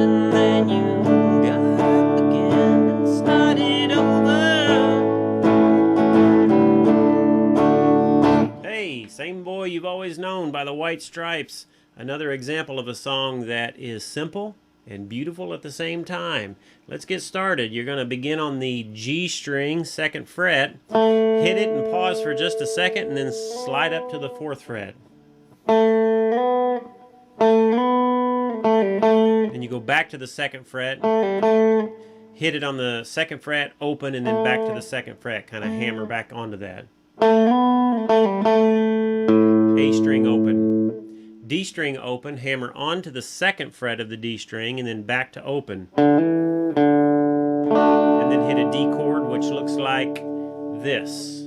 and then you got up again and started over. Hey, same boy you've always known by the White Stripes. Another example of a song that is simple and beautiful at the same time. Let's get started. You're going to begin on the G string, 2nd fret. Hit it and pause for just a second and then slide up to the 4th fret. Then you go back to the 2nd fret, hit it on the 2nd fret, open, and then back to the 2nd fret. Kind of hammer back onto that. A string open. D string open, hammer onto the 2nd fret of the D string, and then back to open. And then hit a D chord, which looks like this.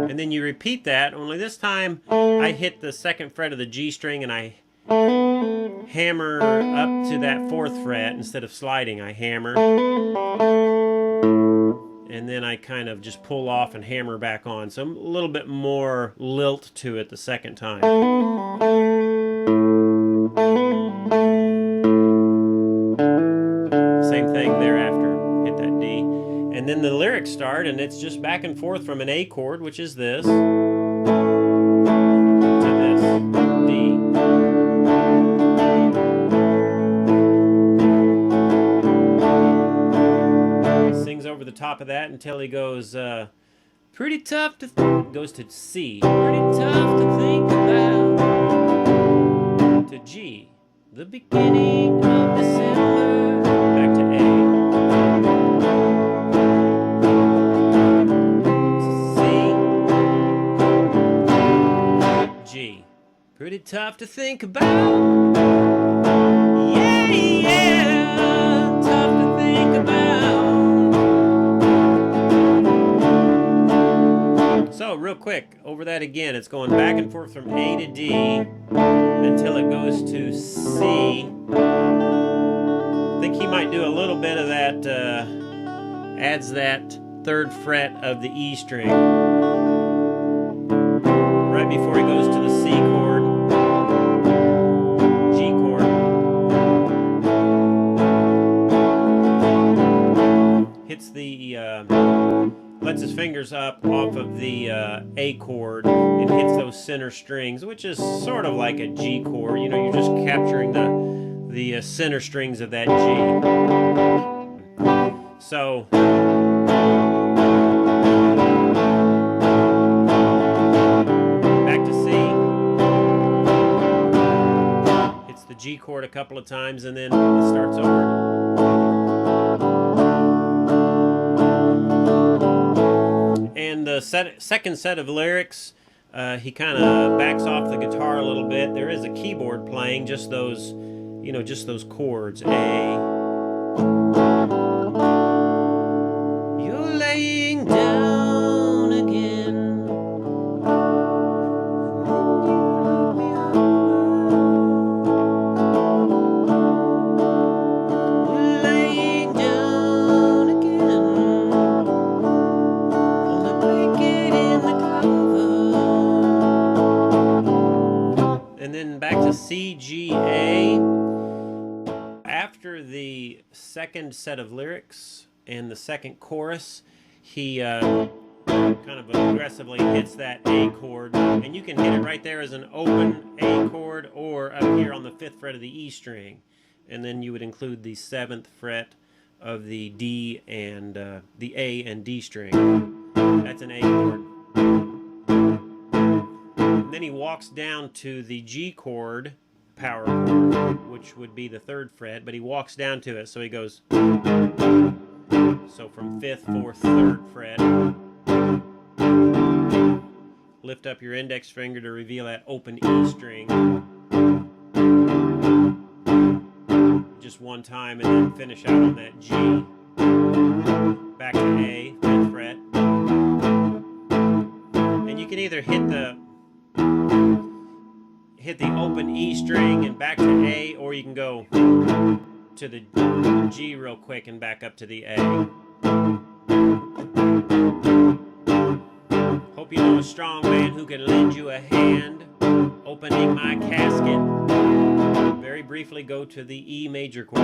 And then you repeat that, only this time I hit the 2nd fret of the G string and I hammer up to that 4th fret. Instead of sliding, I hammer. And then I kind of just pull off and hammer back on. So a little bit more lilt to it the second time. Same thing thereafter. Hit that D. And then the lyrics start, and it's just back and forth from an A chord, which is this, to this, D. Over the top of that until he goes pretty tough to goes to C, pretty tough to think about, to G, the beginning of December, back to A, G, pretty tough to think about, yeah, tough to think about. So real quick, over that again, it's going back and forth from A to D until it goes to C. I think he might do a little bit of that, adds that 3rd fret of the E string. Right before he goes to the C chord, G chord. Hits the... lets his fingers up off of the A chord and hits those center strings, which is sort of like a G chord. You know, you're just capturing the center strings of that G. So back to C. Hits the G chord a couple of times and then it starts over. And the second set of lyrics, he kind of backs off the guitar a little bit. There is a keyboard playing, just those, you know, just those chords. A. You're laying down again. Laying down again. And then back to C, G, A. After the second set of lyrics and the second chorus, he kind of aggressively hits that A chord. And you can hit it right there as an open A chord or up here on the 5th fret of the E string. And then you would include the 7th fret of the D and the A and D string. That's an A chord. And then he walks down to the G chord, power chord, which would be the 3rd fret, but he walks down to it, so he goes, so from 5th, 4th, 3rd fret, lift up your index finger to reveal that open E string, just one time, and then finish out on that G, back to A, 5th fret, and you can either hit the open E string and back to A, or you can go to the G real quick and back up to the A. Hope hope you know a strong man who can lend you a hand opening my casket. Very briefly go to the E major chord.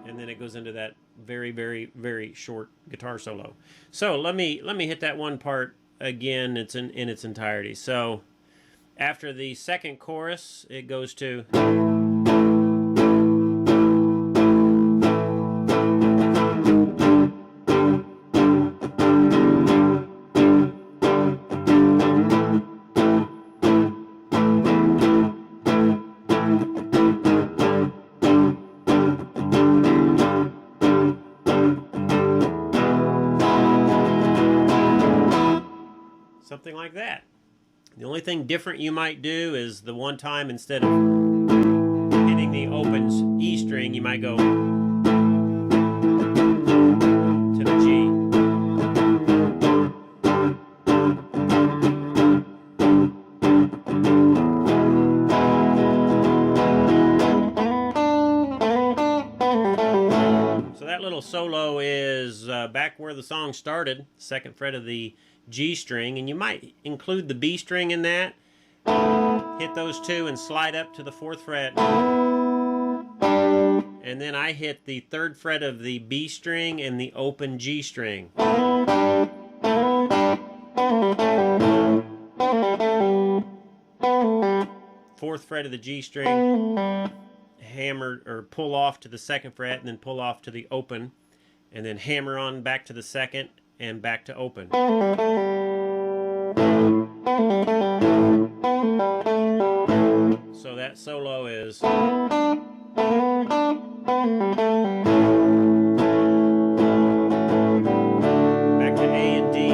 And then it goes into that very, very, very short guitar solo. So let me hit that one part again. It's in its entirety. So after the second chorus, it goes to... something like that. The only thing different you might do is the one time instead of hitting the open E string, you might go to the G. So that little solo is back where the song started, second fret of the G string, and you might include the B string in that. Hit those two and slide up to the 4th fret. And then I hit the 3rd fret of the B string and the open G string. 4th fret of the G string, hammer or pull off to the 2nd fret, and then pull off to the open, and then hammer on back to the 2nd and back to open. So that solo is... back to A and D.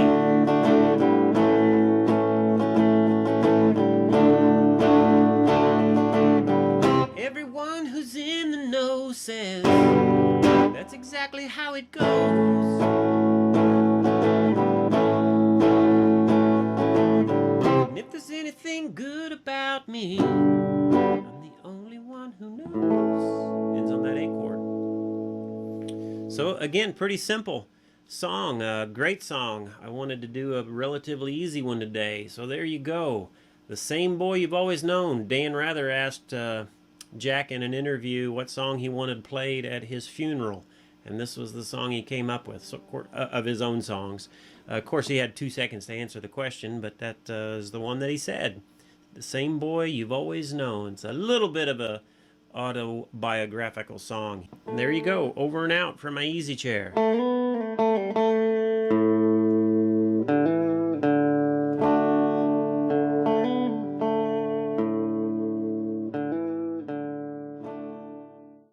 Everyone who's in the know says that's exactly how it goes. And if there's anything good about me, I'm the only one who knows. Ends on that A chord. So again, pretty simple song, great song. I wanted to do a relatively easy one today. So there you go. The Same Boy You've Always Known. Dan Rather asked Jack in an interview what song he wanted played at his funeral. And this was the song he came up with, so, of his own songs. Of course, he had 2 seconds to answer the question, but that is the one that he said. The Same Boy You've Always Known. It's a little bit of a autobiographical song. And there you go, over and out from my easy chair.